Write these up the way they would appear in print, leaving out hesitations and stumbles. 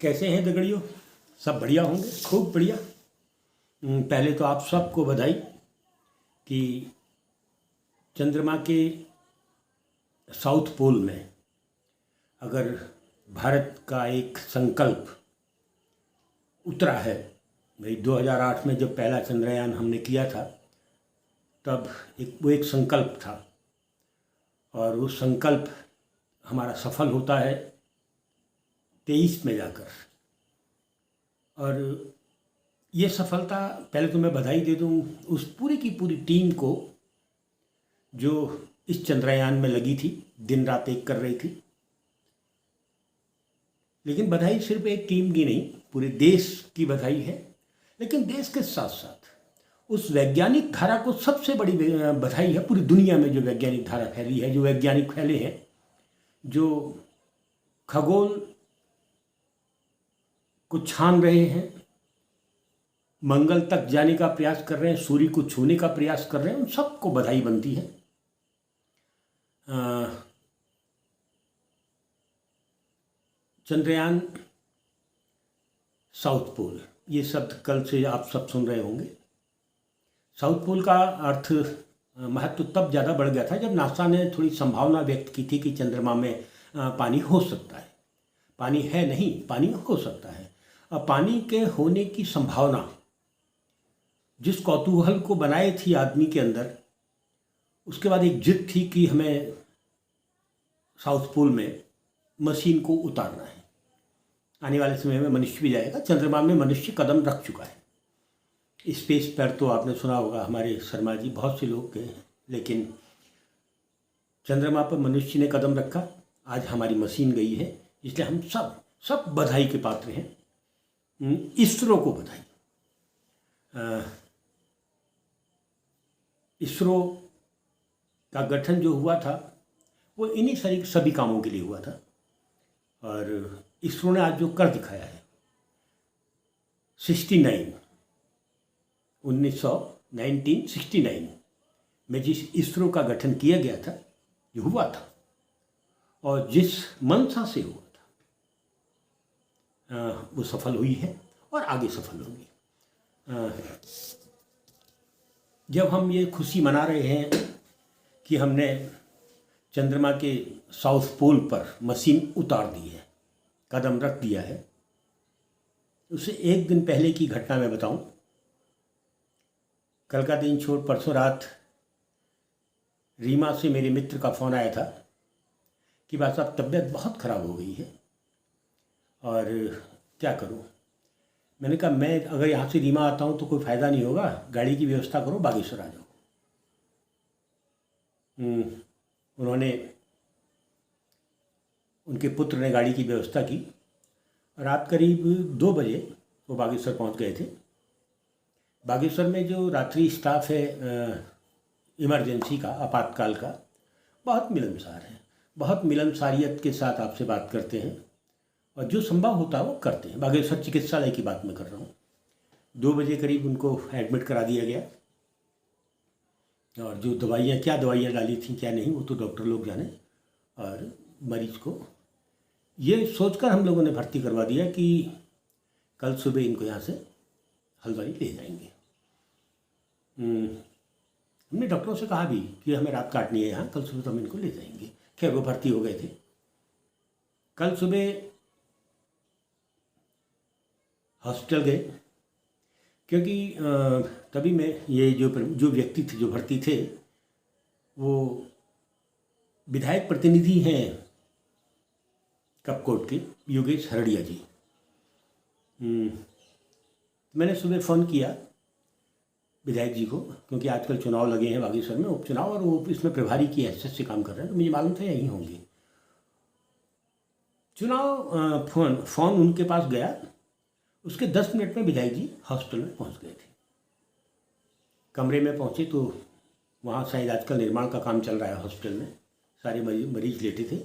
कैसे हैं दगड़ियों। सब बढ़िया होंगे, खूब बढ़िया। पहले तो आप सबको बधाई कि चंद्रमा के साउथ पोल में अगर भारत का एक संकल्प उतरा है। भाई 2008 में जब पहला चंद्रयान हमने किया था तब वो एक संकल्प था और वो संकल्प हमारा सफल होता है 23 में जाकर। और ये सफलता, पहले तो मैं बधाई दे दूँ उस पूरी की पूरी टीम को जो इस चंद्रयान में लगी थी, दिन रात एक कर रही थी। लेकिन बधाई सिर्फ एक टीम की नहीं, पूरे देश की बधाई है। लेकिन देश के साथ साथ उस वैज्ञानिक धारा को सबसे बड़ी बधाई है पूरी दुनिया में। जो वैज्ञानिक धारा फैली है, जो वैज्ञानिक फैले हैं, जो खगोल को छान रहे हैं, मंगल तक जाने का प्रयास कर रहे हैं, सूर्य को छूने का प्रयास कर रहे हैं, उन सबको बधाई बनती है। चंद्रयान, साउथ पोल, ये शब्द कल से आप सब सुन रहे होंगे। साउथ पोल का अर्थ, महत्व तब ज़्यादा बढ़ गया था जब नासा ने थोड़ी संभावना व्यक्त की थी कि चंद्रमा में पानी हो सकता है। पानी है नहीं, पानी हो सकता है। अब पानी के होने की संभावना जिस कौतूहल को बनाए थी आदमी के अंदर, उसके बाद एक जिद थी कि हमें साउथ पोल में मशीन को उतारना है। आने वाले समय में मनुष्य भी जाएगा। चंद्रमा में मनुष्य कदम रख चुका है। स्पेस पर तो आपने सुना होगा, हमारे शर्मा जी, बहुत से लोग गए हैं, लेकिन चंद्रमा पर मनुष्य ने कदम रखा। आज हमारी मशीन गई है, इसलिए हम सब बधाई के पात्र हैं। इसरो को बधाई। इसरो का गठन जो हुआ था वो इन्हीं सभी कामों के लिए हुआ था। और इसरो ने आज जो कर दिखाया है, 1969 में जिस इसरो का गठन किया गया था, जो हुआ था और जिस मंशा से हुआ था, वो सफल हुई है और आगे सफल होगी। जब हम ये खुशी मना रहे हैं कि हमने चंद्रमा के साउथ पोल पर मशीन उतार दी है, कदम रख दिया है, उससे एक दिन पहले की घटना मैं बताऊं। कल का दिन छोड़ परसों रात रीमा से मेरे मित्र का फ़ोन आया था कि बस साहब तबीयत बहुत ख़राब हो गई है और क्या करूं। मैंने कहा, मैं अगर यहाँ से रीमा आता हूँ तो कोई फ़ायदा नहीं होगा, गाड़ी की व्यवस्था करो, बागेश्वर आ जाओ। उन्होंने, उनके पुत्र ने गाड़ी की व्यवस्था की। रात करीब 2 बजे वो बागेश्वर पहुँच गए थे। बागेश्वर में जो रात्रि स्टाफ है इमरजेंसी का, आपातकाल का, बहुत मिलनसार है, बहुत मिलनसारियत के साथ आपसे बात करते हैं और जो संभव होता है वो करते हैं। बागेश्वर चिकित्सालय की बात मैं कर रहा हूँ। 2 बजे करीब उनको एडमिट करा दिया गया और जो दवाइयाँ, क्या दवाइयाँ डाली थी क्या नहीं, वो तो डॉक्टर लोग जाने। और मरीज को ये सोचकर हम लोगों ने भर्ती करवा दिया कि कल सुबह इनको यहाँ से हल्द्वानी ले जाएंगे। हमने डॉक्टरों से कहा भी कि हमें रात काटनी है यहाँ, कल सुबह तो हम इनको ले जाएंगे। खैर वो भर्ती हो गए थे। कल सुबह हॉस्पिटल गए क्योंकि तभी मैं, ये जो व्यक्ति थे, जो भर्ती थे, वो विधायक प्रतिनिधि हैं कपकोट के, योगेश हरड़िया जी। मैंने सुबह फ़ोन किया विधायक जी को, क्योंकि आजकल चुनाव लगे हैं बागेश्वर में, उपचुनाव, और वो इसमें प्रभारी की हैसियत से काम कर रहे हैं, तो मुझे मालूम था यहीं होंगे। फ़ोन उनके पास गया, उसके 10 मिनट में विधायक जी हॉस्पिटल में पहुंच गए थे। कमरे में पहुंचे तो वहाँ शायद आजकल निर्माण का काम चल रहा है हॉस्पिटल में, सारे मरीज लेटे थे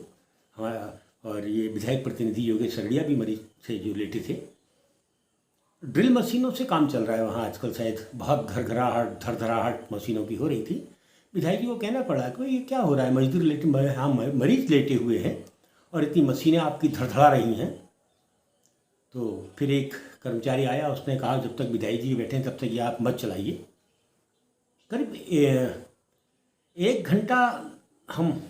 हमारा, और ये विधायक प्रतिनिधि योगेश सरड़िया भी मरीज से जो लेटे थे। ड्रिल मशीनों से काम चल रहा है वहाँ आजकल, शायद बहुत घरघराहट, धड़धड़ाहट मशीनों की हो रही थी। विधायक जी को कहना पड़ा कि ये क्या हो रहा है, मजदूर लेटे, हाँ मरीज लेटे हुए हैं और इतनी मशीनें आपकी धड़धड़ा रही हैं। तो फिर एक कर्मचारी आया, उसने कहा जब तक विधायक जी बैठे हैं तब तक ये आप मत चलाइए। करीब 1 घंटा हम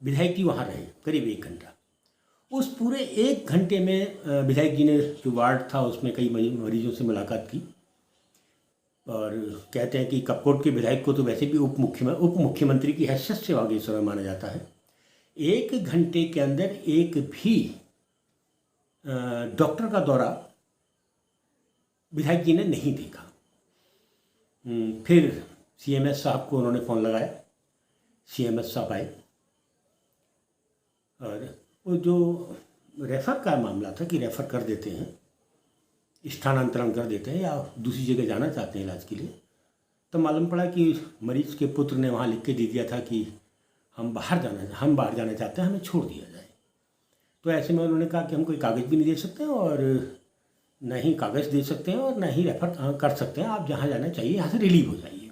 विधायक जी वहाँ रहे, करीब 1 घंटा। उस पूरे 1 घंटे में विधायक जी ने जो वार्ड था उसमें कई मरीजों से मुलाकात की, और कहते हैं कि कपकोट के विधायक को तो वैसे भी उप मुख्यमंत्री की हैसियत से बागेश्वर में माना जाता है। 1 घंटे के अंदर एक भी डॉक्टर का दौरा विधायक जी ने नहीं देखा। फिर सीएमएस साहब को उन्होंने फ़ोन लगाया, सीएमएस साहब आए, और वो जो रेफ़र का मामला था कि रेफ़र कर देते हैं, स्थानांतरण कर देते हैं या दूसरी जगह जाना चाहते हैं इलाज के लिए, तो मालूम पड़ा कि मरीज़ के पुत्र ने वहाँ लिख के दे दिया था कि हम बाहर जाना चाहते हैं, हमें छोड़ दिया जाए। तो ऐसे में उन्होंने कहा कि हम कोई कागज़ भी नहीं दे सकते और न ही कागज़ दे सकते हैं और न ही रेफ़र कर सकते हैं, आप जहाँ जाना चाहिए यहाँ से रिलीव हो जाइए।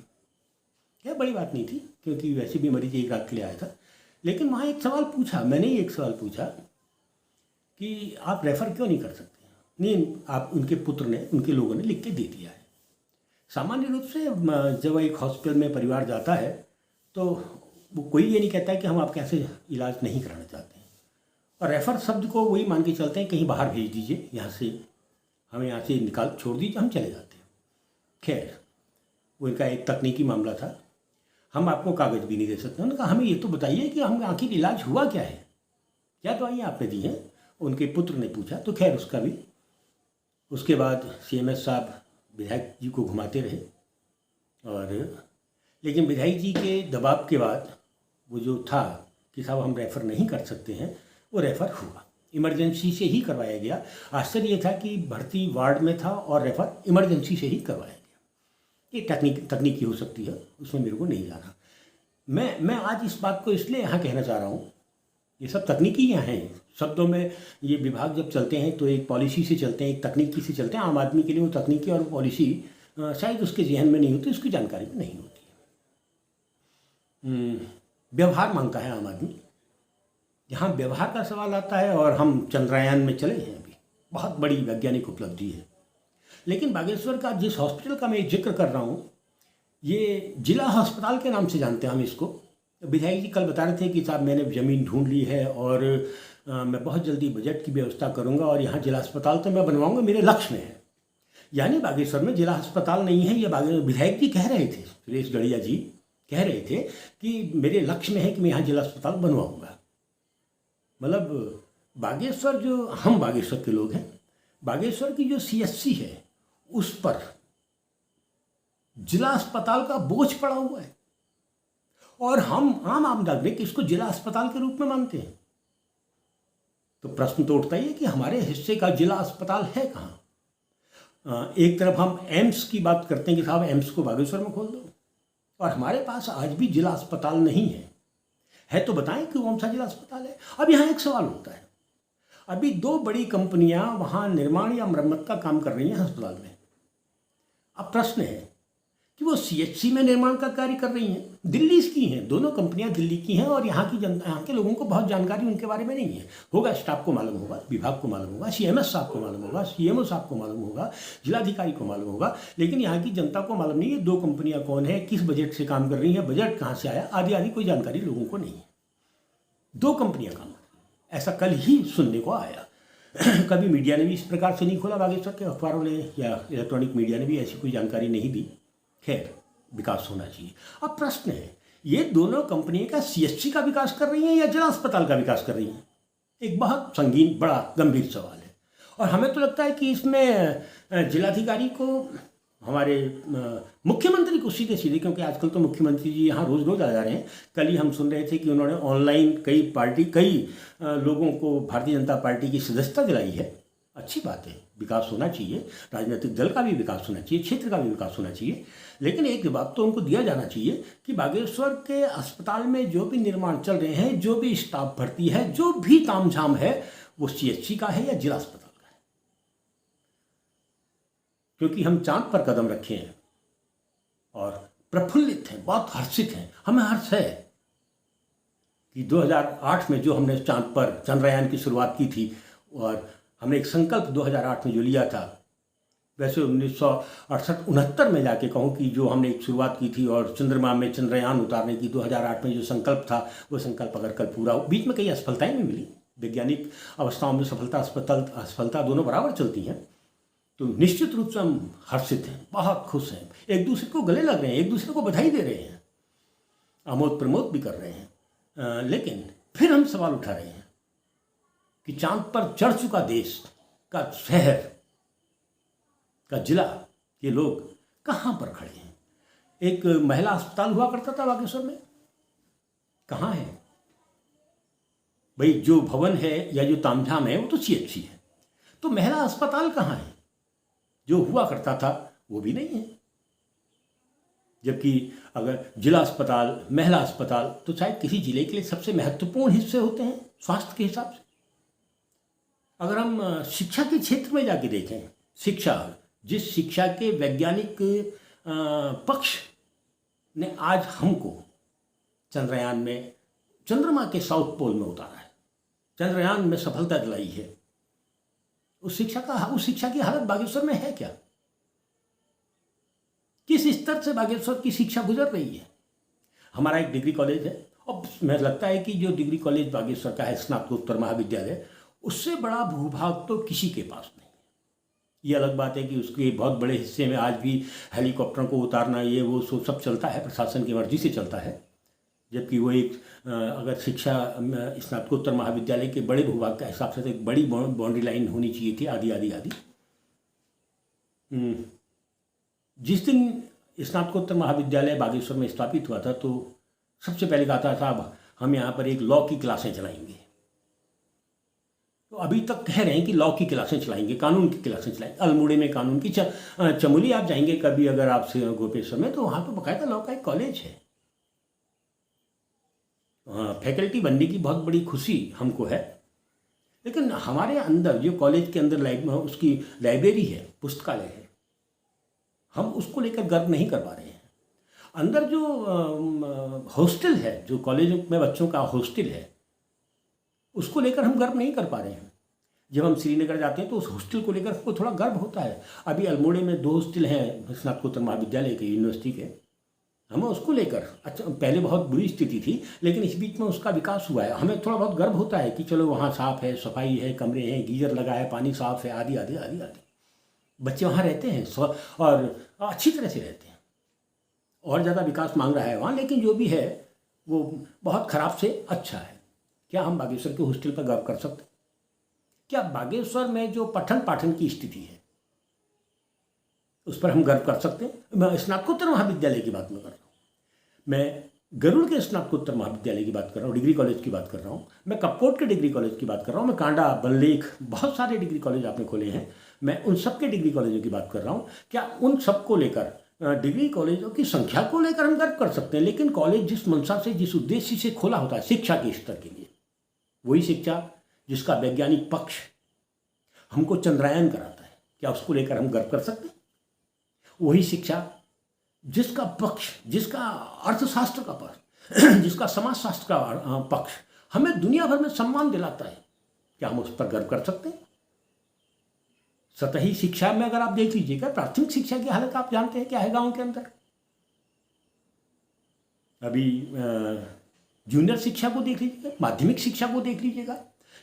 क्या बड़ी बात नहीं थी, क्योंकि वैसे भी मरीज़ एक रात के लिए आया था। लेकिन वहाँ एक सवाल पूछा, मैंने ही एक सवाल पूछा कि आप रेफ़र क्यों नहीं कर सकते? नहीं, आप उनके पुत्र ने, उनके लोगों ने लिख के दे दिया है। सामान्य रूप से जब एक हॉस्पिटल में परिवार जाता है तो वो कोई ये नहीं कहता है कि हम आपके यहाँ से इलाज नहीं कराना चाहते हैं, और रेफ़र शब्द को वही मान के चलते हैं, कहीं बाहर भेज दीजिए, यहाँ से हमें यहाँ से छोड़ दीजिए, हम चले जाते हैं। खैर, वो इनका एक तकनीकी मामला था, हम आपको कागज़ भी नहीं दे सकते। उन्होंने कहा हमें ये तो बताइए कि हम आखिर इलाज हुआ क्या है, क्या दवाइयाँ आपने दी हैं? उनके पुत्र ने पूछा। तो खैर उसका भी, उसके बाद सीएमएस साहब विधायक जी को घुमाते रहे, और लेकिन विधायक जी के दबाव के बाद वो जो था कि साहब हम रेफ़र नहीं कर सकते हैं, वो रेफ़र हुआ, इमरजेंसी से ही करवाया गया। आश्चर्य ये था कि भर्ती वार्ड में था और रेफ़र इमरजेंसी से ही करवाया गया। ये तकनीकी हो सकती है, उसमें मेरे को नहीं जाना। मैं आज इस बात को इसलिए यहाँ कहना चाह रहा हूँ, ये सब तकनीकी यहाँ हैं शब्दों में। ये विभाग जब चलते हैं तो एक पॉलिसी से चलते हैं, एक तकनीकी से चलते हैं। आम आदमी के लिए वो तकनीकी और पॉलिसी शायद उसके जहन में नहीं होती, उसकी जानकारी में नहीं होती है। व्यवहार मांगता है आम आदमी। यहाँ व्यवहार का सवाल आता है, और हम चंद्रयान में चले हैं, अभी बहुत बड़ी वैज्ञानिक उपलब्धि है। लेकिन बागेश्वर का जिस हॉस्पिटल का मैं जिक्र कर रहा हूँ, ये जिला अस्पताल के नाम से जानते हैं हम इसको। विधायक जी कल बता रहे थे कि साहब मैंने ज़मीन ढूंढ ली है और मैं बहुत जल्दी बजट की व्यवस्था करूंगा और यहाँ जिला अस्पताल तो मैं बनवाऊंगा, मेरे लक्ष्य में है। यानी बागेश्वर में जिला अस्पताल नहीं है, ये विधायक जी कह रहे थे, सुरेश गड़िया जी कह रहे थे कि मेरे लक्ष्य में है कि मैं यहाँ जिला अस्पताल बनवाऊँगा। मतलब बागेश्वर, जो हम बागेश्वर के लोग हैं, बागेश्वर की जो सीएचसी है उस पर जिला अस्पताल का बोझ पड़ा हुआ है, और हम आम नागरिक इसको जिला अस्पताल के रूप में मानते हैं। तो प्रश्न तो उठता ही है कि हमारे हिस्से का जिला अस्पताल है कहाँ? एक तरफ हम एम्स की बात करते हैं कि साहब एम्स को बागेश्वर में खोल दो, और हमारे पास आज भी जिला अस्पताल नहीं है तो बताएं कि कौन सा जिला अस्पताल है। अब यहाँ एक सवाल होता है, अभी 2 बड़ी कंपनियां वहाँ निर्माण या मरम्मत का काम कर रही हैं अस्पताल में। अब प्रश्न है कि वो सीएचसी में निर्माण का कार्य कर रही हैं, दिल्ली की हैं, दोनों कंपनियां दिल्ली की हैं, और यहाँ की जनता, यहाँ के लोगों को बहुत जानकारी उनके बारे में नहीं है। होगा स्टाफ को मालूम होगा, विभाग को मालूम होगा, सीएमएस साहब को मालूम होगा, सीएमओ साहब को मालूम होगा, जिलाधिकारी को मालूम होगा, लेकिन यहाँ की जनता को मालूम नहीं है 2 कंपनियाँ कौन है, किस बजट से काम कर रही हैं, बजट कहाँ से आया, आदि कोई जानकारी लोगों को नहीं है। 2 कंपनियाँ काम कर रही हैं, ऐसा कल ही सुनने को आया। कभी मीडिया ने भी इस प्रकार से नहीं खोला, बागेश्वर के अखबारों ने या इलेक्ट्रॉनिक मीडिया ने भी ऐसी कोई जानकारी नहीं दी। खैर, विकास होना चाहिए। अब प्रश्न है, ये दोनों कंपनियां का सीएचसी का विकास कर रही हैं या जिला अस्पताल का विकास कर रही हैं? एक बहुत संगीन, बड़ा गंभीर सवाल है, और हमें तो लगता है कि इसमें जिलाधिकारी को, हमारे मुख्यमंत्री को सीधे, क्योंकि आजकल तो मुख्यमंत्री जी यहाँ रोज़ आ जा रहे हैं। कल ही हम सुन रहे थे कि उन्होंने ऑनलाइन कई लोगों को भारतीय जनता पार्टी की सदस्यता दिलाई है। अच्छी बात है, विकास होना चाहिए, राजनीतिक दल का भी विकास होना चाहिए, क्षेत्र का भी विकास होना चाहिए। लेकिन एक जवाब तो उनको दिया जाना चाहिए कि बागेश्वर के अस्पताल में जो भी निर्माण चल रहे हैं, जो भी स्टाफ भर्ती है, जो भी तामझाम है, वो सीएचसी का है या जिला अस्पताल का है। क्योंकि हम चांद पर कदम रखे हैं और प्रफुल्लित हैं, बहुत हर्षित हैं। हमें हर्ष है कि 2008 में जो हमने चांद पर चंद्रयान की शुरुआत की थी, और हमने एक संकल्प 2008 में जो लिया था, वैसे 1968-69 में जाके कहूँ कि जो हमने एक शुरुआत की थी और चंद्रमा में चंद्रयान उतारने की 2008 में जो संकल्प था, वो संकल्प अगर कल पूरा हो, बीच में कई असफलताएं भी मिली, वैज्ञानिक अवस्थाओं में सफलता असफलता दोनों बराबर चलती हैं, तो निश्चित रूप से हम हर्षित हैं, बहुत खुश हैं, एक दूसरे को गले लग रहे हैं, एक दूसरे को बधाई दे रहे हैं, आमोद प्रमोद भी कर रहे हैं। लेकिन फिर हम सवाल उठा रहे हैं कि चांद पर चढ़ चुका देश का शहर का जिला, ये लोग कहाँ पर खड़े हैं? एक महिला अस्पताल हुआ करता था बागेश्वर में, कहाँ है भाई? जो भवन है या जो तामझाम है वो तो CHC है, तो महिला अस्पताल कहाँ है? जो हुआ करता था वो भी नहीं है। जबकि अगर जिला अस्पताल, महिला अस्पताल तो शायद किसी जिले के लिए सबसे महत्वपूर्ण हिस्से होते हैं स्वास्थ्य के हिसाब से। अगर हम शिक्षा के क्षेत्र में जाके देखें, शिक्षा, जिस शिक्षा के वैज्ञानिक पक्ष ने आज हमको चंद्रयान में, चंद्रमा के साउथ पोल में उतारा है, चंद्रयान में सफलता दिलाई है, उस शिक्षा की हालत बागेश्वर में है क्या? किस स्तर से बागेश्वर की शिक्षा गुजर रही है? हमारा एक डिग्री कॉलेज है, और मुझे लगता है कि जो डिग्री कॉलेज बागेश्वर का है, स्नातकोत्तर महाविद्यालय, उससे बड़ा भूभाग तो किसी के पास नहीं है। ये अलग बात है कि उसके बहुत बड़े हिस्से में आज भी हेलीकॉप्टरों को उतारना, ये वो सब चलता है, प्रशासन की मर्जी से चलता है। जबकि वो एक अगर शिक्षा स्नातकोत्तर महाविद्यालय के बड़े भूभाग का हिसाब से तो एक बड़ी बाउंड्री लाइन होनी चाहिए थी, आदि आदि आदि। जिस दिन स्नातकोत्तर महाविद्यालय बागेश्वर में स्थापित हुआ था, तो सबसे पहले कहा था साहब हम यहाँ पर एक लॉ की क्लासें चलाएंगे। तो अभी तक कह रहे हैं कि लॉ की क्लासें चलाएंगे, कानून की क्लासें चलाएंगे। अल्मोड़े में कानून की, चमोली आप जाएंगे कभी अगर आप से गोपेश्वर में, तो वहाँ तो बाकायदा लॉ का एक कॉलेज है। फैकल्टी बनने की बहुत बड़ी खुशी हमको है, लेकिन हमारे अंदर जो कॉलेज के अंदर उसकी लाइब्रेरी है, पुस्तकालय है, हम उसको लेकर गर्व नहीं कर पा रहे हैं। अंदर जो हॉस्टल है, जो कॉलेज में बच्चों का हॉस्टल है, उसको लेकर हम गर्व नहीं कर पा रहे हैं। जब हम श्रीनगर जाते हैं तो उस हॉस्टल को लेकर हमको थोड़ा गर्व होता है। अभी अल्मोड़े में 2 हॉस्टल हैं स्नातकोत्तर महाविद्यालय के, यूनिवर्सिटी के, हमें उसको लेकर, अच्छा पहले बहुत बुरी स्थिति थी, लेकिन इस बीच में उसका विकास हुआ है, हमें थोड़ा बहुत गर्व होता है कि चलो वहाँ साफ़ है, सफाई है, कमरे हैं, गीजर लगा है, पानी साफ़ है, आदि आदि आदि आदि। बच्चे वहाँ रहते हैं और अच्छी तरह से रहते हैं। और ज़्यादा विकास मांग रहा है वहाँ, लेकिन जो भी है वो बहुत ख़राब से अच्छा है। क्या हम बागेश्वर के हॉस्टल पर गर्व कर सकते? क्या बागेश्वर में जो पठन पाठन की स्थिति है उस पर हम गर्व कर सकते हैं? मैं स्नातकोत्तर महाविद्यालय की बात में कर रहा हूँ, मैं गरुड़ के स्नातकोत्तर महाविद्यालय की बात कर रहा हूँ, डिग्री कॉलेज की बात कर रहा हूँ, मैं कपकोट के डिग्री कॉलेज की बात कर रहा हूँ, मैं कांडा, बनलेख, बहुत सारे डिग्री कॉलेज आपने खोले हैं, मैं उन सब के डिग्री कॉलेजों की बात कर रहा हूँ। क्या उन सब को लेकर, डिग्री कॉलेजों की संख्या को लेकर हम गर्व कर सकते हैं? लेकिन कॉलेज जिस मंशा से, जिस उद्देश्य से खोला होता है शिक्षा के स्तर के लिए, वही शिक्षा जिसका वैज्ञानिक पक्ष हमको चंद्रयान कराता है, क्या उसको लेकर हम गर्व कर सकते हैं? वही शिक्षा जिसका पक्ष, जिसका अर्थशास्त्र का पक्ष, जिसका समाजशास्त्र का पक्ष हमें दुनिया भर में सम्मान दिलाता है, क्या हम उस पर गर्व कर सकते हैं? सतही शिक्षा में अगर आप देख लीजिएगा, प्राथमिक शिक्षा की हालत आप जानते हैं क्या है गांव के अंदर। अभी जूनियर शिक्षा को देख लीजिएगा, माध्यमिक शिक्षा को देख लीजिएगा,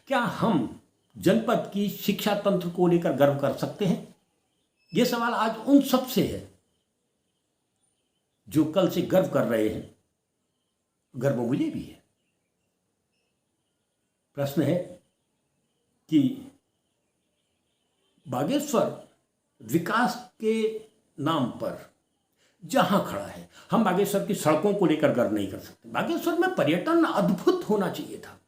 क्या हम जनपद की शिक्षा तंत्र को लेकर गर्व कर सकते हैं? ये सवाल आज उन सब से है जो कल से गर्व कर रहे हैं। गर्व मुझे भी है। प्रश्न है कि बागेश्वर विकास के नाम पर जहां खड़ा है, हम बागेश्वर की सड़कों को लेकर गर्व नहीं कर सकते। बागेश्वर में पर्यटन अद्भुत होना चाहिए था,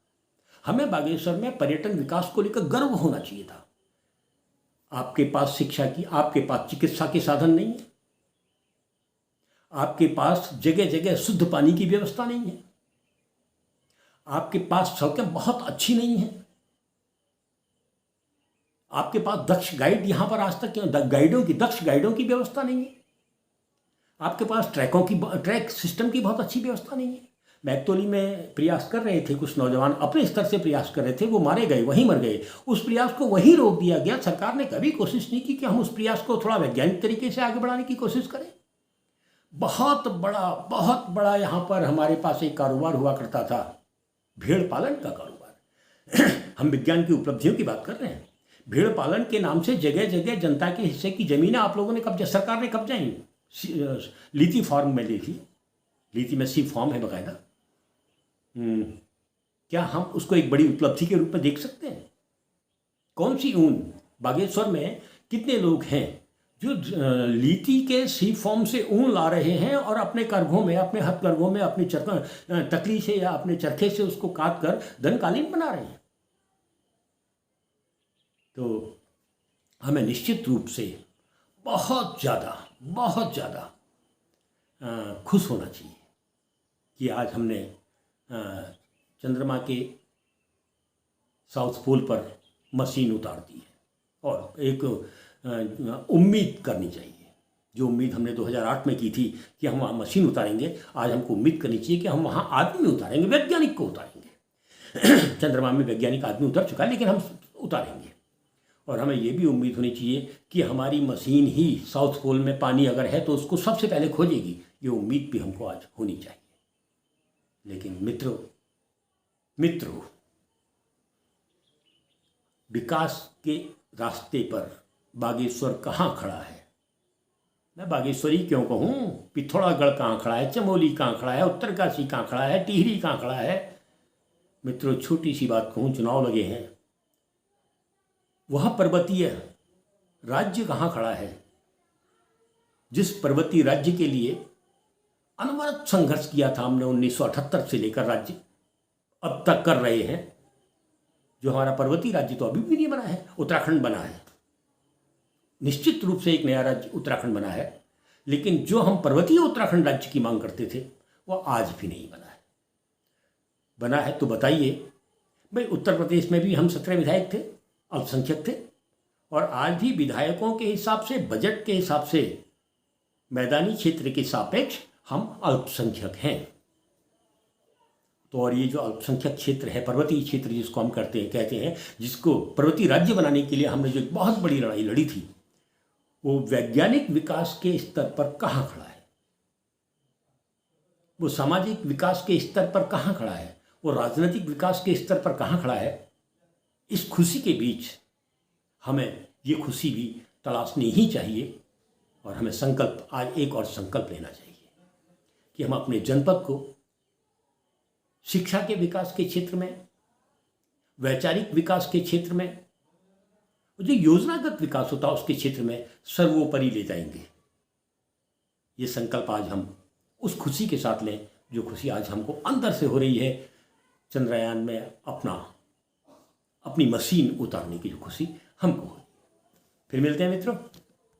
हमें बागेश्वर में पर्यटन विकास को लेकर गर्व होना चाहिए था। आपके पास शिक्षा की, आपके पास चिकित्सा के साधन नहीं है, आपके पास जगह जगह शुद्ध पानी की व्यवस्था नहीं है, आपके पास सड़कें बहुत अच्छी नहीं हैं, आपके पास दक्ष गाइड, यहां पर आज तक दक्ष गाइडों की व्यवस्था नहीं है, आपके पास ट्रैक सिस्टम की बहुत अच्छी व्यवस्था नहीं है। बैतूली में प्रयास कर रहे थे, कुछ नौजवान अपने स्तर से प्रयास कर रहे थे, वो मारे गए, वहीं मर गए। उस प्रयास को वहीं रोक दिया गया। सरकार ने कभी कोशिश नहीं की कि हम उस प्रयास को थोड़ा वैज्ञानिक तरीके से आगे बढ़ाने की कोशिश करें। बहुत बड़ा यहाँ पर हमारे पास एक कारोबार हुआ करता था, भेड़ पालन का कारोबार। हम विज्ञान की उपलब्धियों की बात कर रहे हैं। भेड़ पालन के नाम से जगह जगह जनता के हिस्से की ज़मीनें आप लोगों ने कब्जा, सरकार ने कब्जाई। लीची फार्म में ली थी, लीची में सी फॉर्म है बाकायदा। क्या हम उसको एक बड़ी उपलब्धि के रूप में देख सकते हैं? कौन सी ऊन, बागेश्वर में कितने लोग हैं जो लीची के सी फॉर्म से ऊन ला रहे हैं और अपने करघों में, अपने हथकरघों में, अपनी तकली से या अपने चरखे से उसको काट कर धनकालीन बना रहे हैं। तो हमें निश्चित रूप से बहुत ज़्यादा खुश होना चाहिए कि आज हमने चंद्रमा के साउथ पोल पर मशीन उतार दी है। और एक उम्मीद करनी चाहिए, जो उम्मीद हमने 2008 में की थी कि हम वहाँ मशीन उतारेंगे, आज हमको उम्मीद करनी चाहिए कि हम वहाँ आदमी उतारेंगे, वैज्ञानिक को उतारेंगे। चंद्रमा में वैज्ञानिक आदमी उतर चुका है, लेकिन हम उतारेंगे। और हमें ये भी उम्मीद होनी चाहिए कि हमारी मशीन ही साउथ पोल में पानी अगर है तो उसको सबसे पहले खोजेगी। ये उम्मीद भी हमको आज होनी चाहिए। लेकिन मित्रों, विकास के रास्ते पर बागेश्वर कहाँ खड़ा है? मैं बागेश्वरी क्यों कहूँ? पिथौरागढ़ कहाँ खड़ा है? चमोली कहाँ खड़ा है? उत्तरकाशी कहाँ खड़ा है? टिहरी कहाँ खड़ा है? मित्रों, छोटी सी बात कहूँ, चुनाव लगे हैं, वह पर्वतीय राज्य कहाँ खड़ा है? जिस पर्वतीय राज्य के लिए अनवरत संघर्ष किया था हमने 1978 से लेकर राज्य अब तक कर रहे हैं। जो हमारा पर्वतीय राज्य तो अभी भी नहीं बना है, उत्तराखंड बना है। निश्चित रूप से एक नया राज्य उत्तराखंड बना है, लेकिन जो हम पर्वतीय उत्तराखंड राज्य की मांग करते थे वह आज भी नहीं बना है। बना है तो बताइए भाई। उत्तर प्रदेश में भी हम 17 विधायक थे, अल्पसंख्यक थे, और आज भी विधायकों के हिसाब से, बजट के हिसाब से, मैदानी क्षेत्र के सापेक्ष हम अल्पसंख्यक हैं। तो और ये जो अल्पसंख्यक क्षेत्र है, पर्वतीय क्षेत्र जिसको हम कहते हैं, जिसको पर्वतीय राज्य बनाने के लिए हमने जो एक बहुत बड़ी लड़ाई लड़ी थी, वो वैज्ञानिक विकास के स्तर पर कहाँ खड़ा है? वो सामाजिक विकास के स्तर पर कहाँ खड़ा है? वो राजनीतिक विकास के स्तर पर कहाँ खड़ा है? इस खुशी के बीच हमें ये खुशी भी तलाशनी ही चाहिए। और हमें आज एक और संकल्प लेना चाहिए कि हम अपने जनपद को शिक्षा के विकास के क्षेत्र में, वैचारिक विकास के क्षेत्र में, जो योजनागत विकास होता है उसके क्षेत्र में सर्वोपरि ले जाएंगे। ये संकल्प आज हम उस खुशी के साथ लें जो खुशी आज हमको अंदर से हो रही है, चंद्रयान में अपनी मशीन उतारने की जो खुशी हमको हो। फिर मिलते हैं मित्रों।